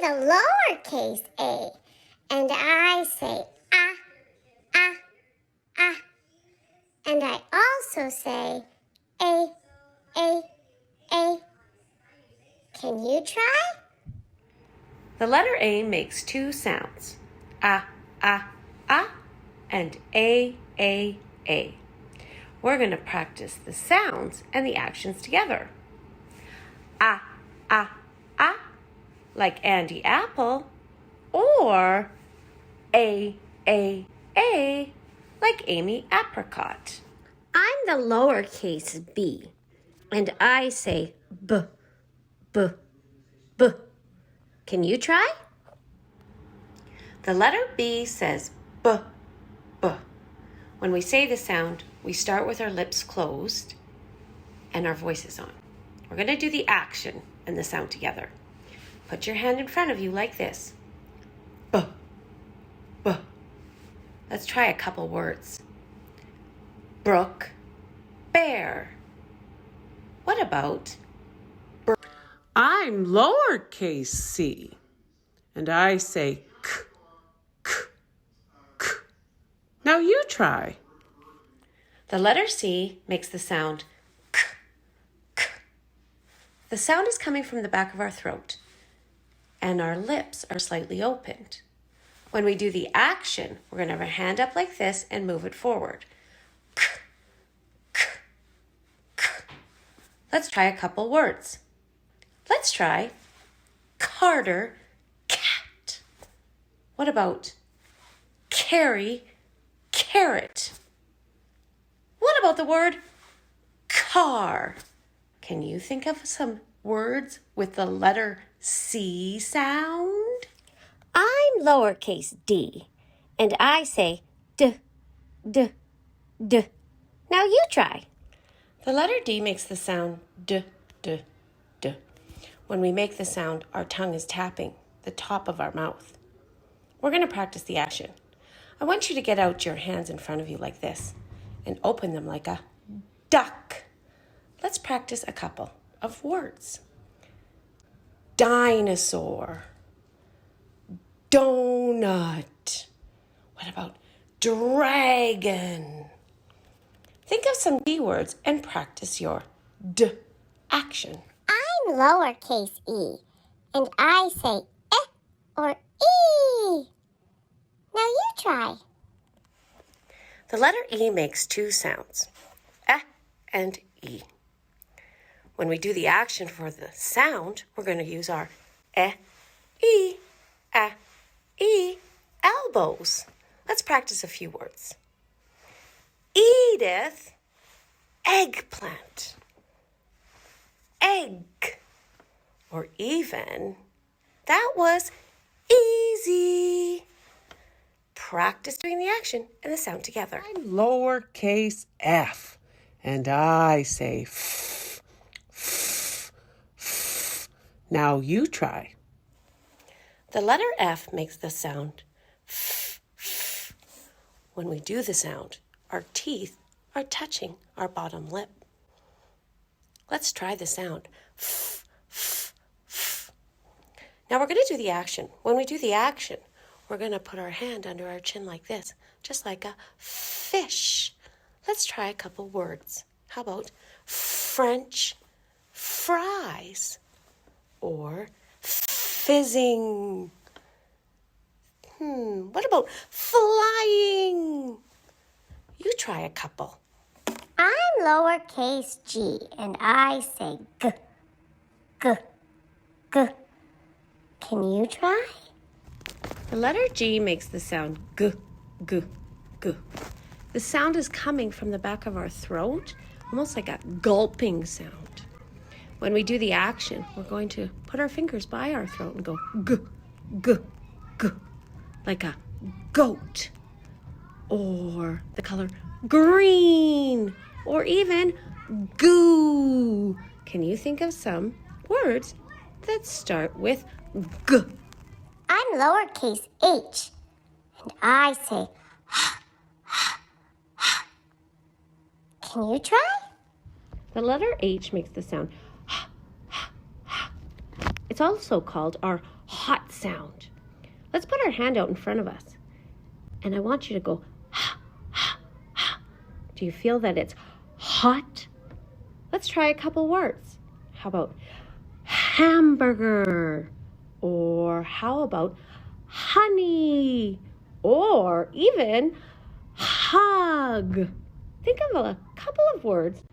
the lowercase a, and I say ah, ah, ah. And I also say a, a, a. Can you try? The letter A makes two sounds, ah, ah, ah, and a, a. We're going to practice the sounds and the actions together. Ah, ah, ah, like Andy Apple, or a, like Amy Apricot. I'm the lowercase b, and I say b, b, b. Can you try? The letter B says b, b. When we say the sound, we start with our lips closed and our voices on. We're going to do the action and the sound together. Put your hand in front of you like this. B, b. Let's try a couple words. Brook, bear. What about? I'm lowercase c, and I say k, k, k. Now you try. The letter C makes the sound k, k. The sound is coming from the back of our throat, and our lips are slightly opened. When we do the action, we're going to have our hand up like this and move it forward. K, k, k. Let's try a couple words. Let's try Carter, cat. What about Carrie, carrot? What about the word car? Can you think of some words with the letter C sound? I'm lowercase d, and I say d, d, d. Now you try. The letter D makes the sound d, d, d. When we make the sound, our tongue is tapping the top of our mouth. We're going to practice the action. I want you to get out your hands in front of you like this and open them like a duck. Let's practice a couple of words. Dinosaur, donut. What about dragon? Think of some D words and practice your D action. I'm lowercase e, and I say eh or e. Now you try. The letter E makes two sounds, eh and E. When we do the action for the sound, we're going to use our eh, e, elbows. Let's practice a few words. Edith, eggplant, egg, or even, that was easy. Practice doing the action and the sound together. I'm lowercase f, and I say f, f, f. Now you try. The letter F makes the sound f, f. When we do the sound, our teeth are touching our bottom lip. Let's try the sound f, f, f. Now we're going to do the action. When we do the action, we're going to put our hand under our chin like this, just like a fish. Let's try a couple words. How about French fries or fizzing? What about flying? You try a couple. I'm lowercase g, and I say g, g, g. Can you try? The letter G makes the sound g, g, g. The sound is coming from the back of our throat, almost like a gulping sound. When we do the action, we're going to put our fingers by our throat and go g, g, g, like a goat, or the color green, or even goo. Can you think of some words that start with g? I'm lowercase h, and I say Can you try? The letter H makes the sound It's also called our hot sound. Let's put our hand out in front of us. And I want you to go, ha, ha, ha. Do you feel that it's hot? Let's try a couple words. How about hamburger? Or how about honey? Or even hug. Think of a couple of words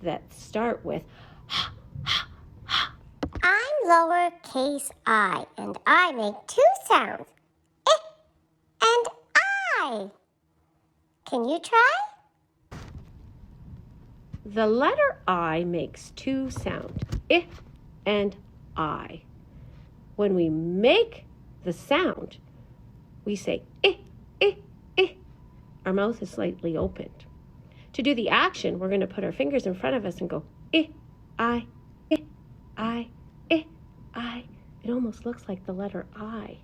that start with ha, ha, ha. I'm lowercase I, and I make two sounds. And I. Can you try? The letter I makes two sounds, I and I. When we make the sound, we say I, I, I. Our mouth is slightly opened. To do the action, we're going to put our fingers in front of us and go I, I, I, I, I, I. It almost looks like the letter I.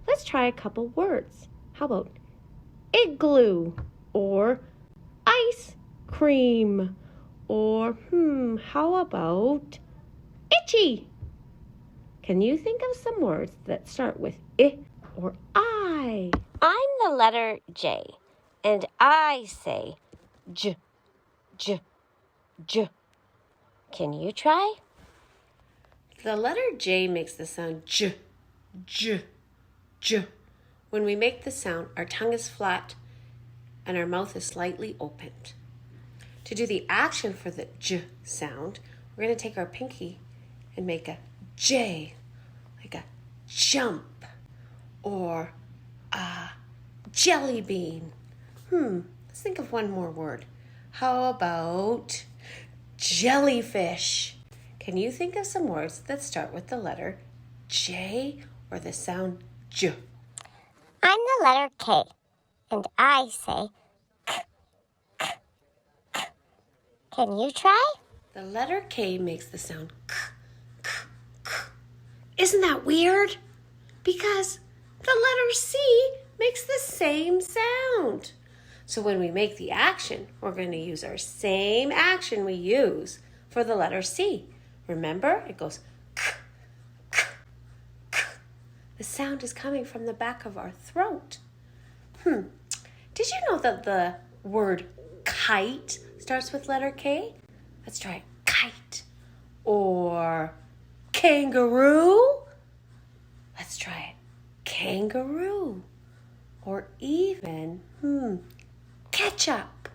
Let's try a couple words. How about igloo or ice cream? Or, how about itchy? Can you think of some words that start with I or I? I'm the letter J, and I say J, J, J. Can you try? The letter J makes the sound J, J, J. When we make the sound, our tongue is flat and our mouth is slightly opened. To do the action for the J sound, we're going to take our pinky and make a J, like a jump or a jelly bean. Let's think of one more word. How about jellyfish? Can you think of some words that start with the letter J or the sound J? I'm the letter K, and I say k, k, k. Can you try? The letter K makes the sound k, k, k. Isn't that weird? Because the letter C makes the same sound. So when we make the action, we're going to use our same action we use for the letter C. Remember? It goes k, k, k. The sound is coming from the back of our throat. Did you know that the word kite starts with letter K? Let's try it. Kite. Or kangaroo. Let's try it. Kangaroo. Or even, ketchup.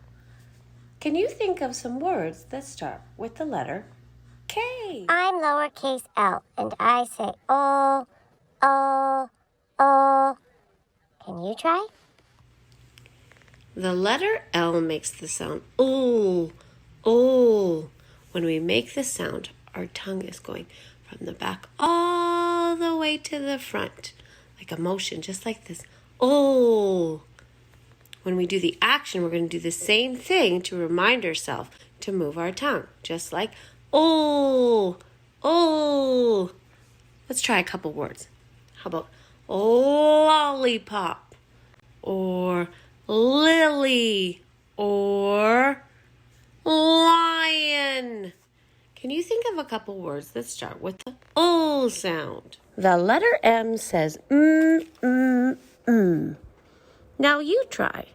Can you think of some words that start with the letter K? I'm lowercase L, and I say oh, oh, oh. Can you try? The letter L makes the sound ooh, ooh. When we make the sound, our tongue is going from the back all the way to the front, like a motion, just like this. Oh. When we do the action, we're going to do the same thing to remind ourselves to move our tongue, just like oh, oh. Let's try a couple words. How about lollipop or lily or lion? Can you think of a couple words that start with the O sound? The letter M says Now you try.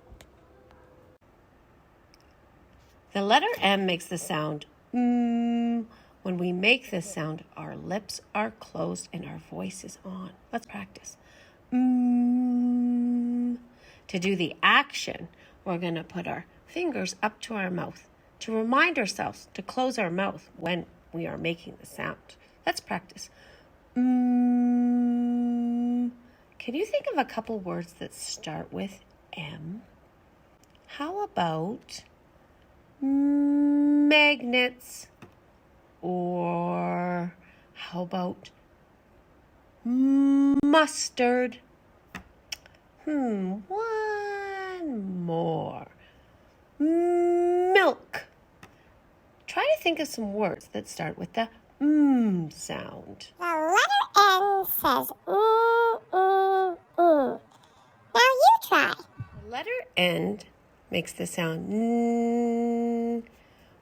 The letter M makes the sound When we make this sound, our lips are closed and our voice is on. Let's practice. To do the action, we're going to put our fingers up to our mouth to remind ourselves to close our mouth when we are making the sound. Let's practice. Can you think of a couple words that start with M? How about magnets? Or how about mustard? One more. Milk. Try to think of some words that start with the sound. The letter N says Now you try. The letter N makes the sound n.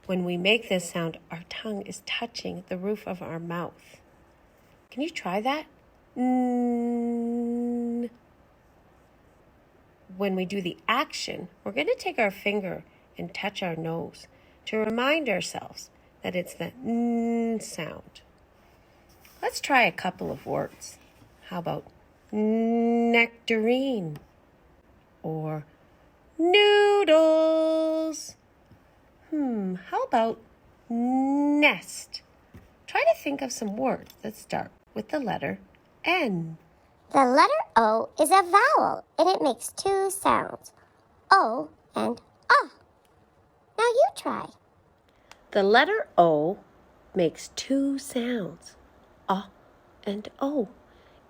When we make this sound, our tongue is touching the roof of our mouth. Can you try that? When we do the action, we're going to take our finger and touch our nose to remind ourselves that it's the n sound. Let's try a couple of words. How about nectarine or noodles? How about nest? Try to think of some words that start with the letter N. The letter O is a vowel, and it makes two sounds, O and Ah. Now you try. The letter O makes two sounds, Ah and O.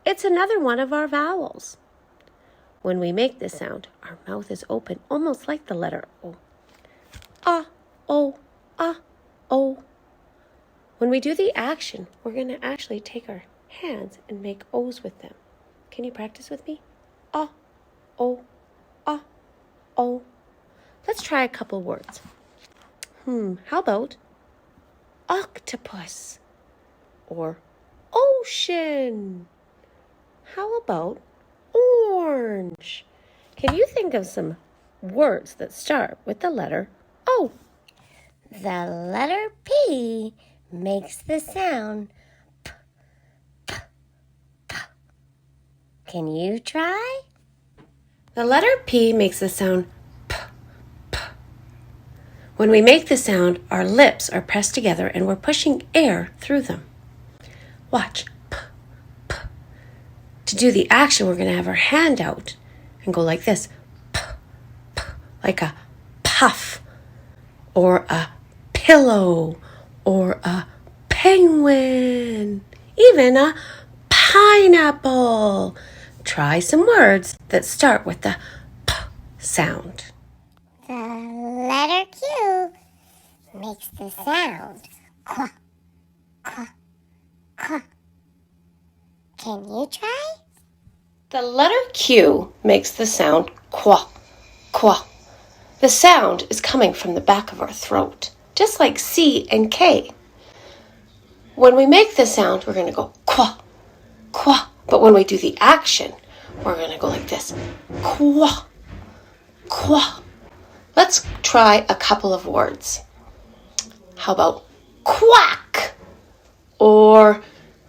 It's another one of our vowels. When we make this sound, our mouth is open, almost like the letter O. Ah, O, ah, O. When we do the action, we're going to actually take our hands and make O's with them. Can you practice with me? Ah, O, ah, O. Let's try a couple words. How about octopus or ocean? How about orange? Can you think of some words that start with the letter O? The letter P makes the sound P, P, P. Can you try? The letter P makes the sound P, P. When we make the sound, our lips are pressed together and we're pushing air through them. Watch. P, P. To do the action, we're going to have our hand out and go like this. P, P, like a puff or a pillow or a penguin, even a pineapple. Try some words that start with the P sound. The letter Q makes the sound Qua, qua, qua. Can you try? The letter Q makes the sound qua, qua. The sound is coming from the back of our throat, just like C and K. When we make the sound, we're going to go qua, qua. But when we do the action, we're going to go like this. Qua, qua. Let's try a couple of words. How about quack or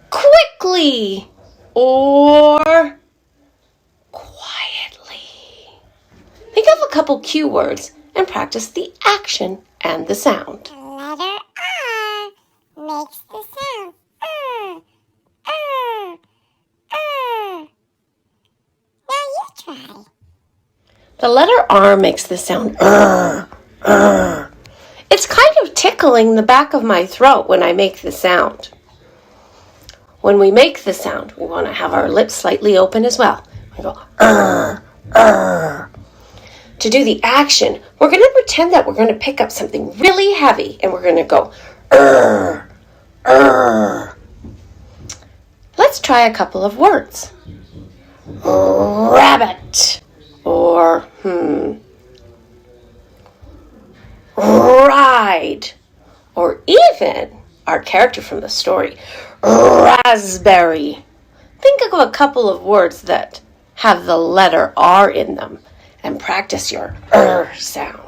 quickly or quietly? Think of a couple cue words and practice the action and the sound. The letter R makes the sound Now you try. The letter R makes the sound It's kind of tickling the back of my throat when I make the sound. When we make the sound, we want to have our lips slightly open as well. We go To do the action, we're going to pretend that we're going to pick up something really heavy and we're going to go Let's try a couple of words. Rabbit or ride, or even our character from the story, raspberry. Think of a couple of words that have the letter R in them and practice your sound.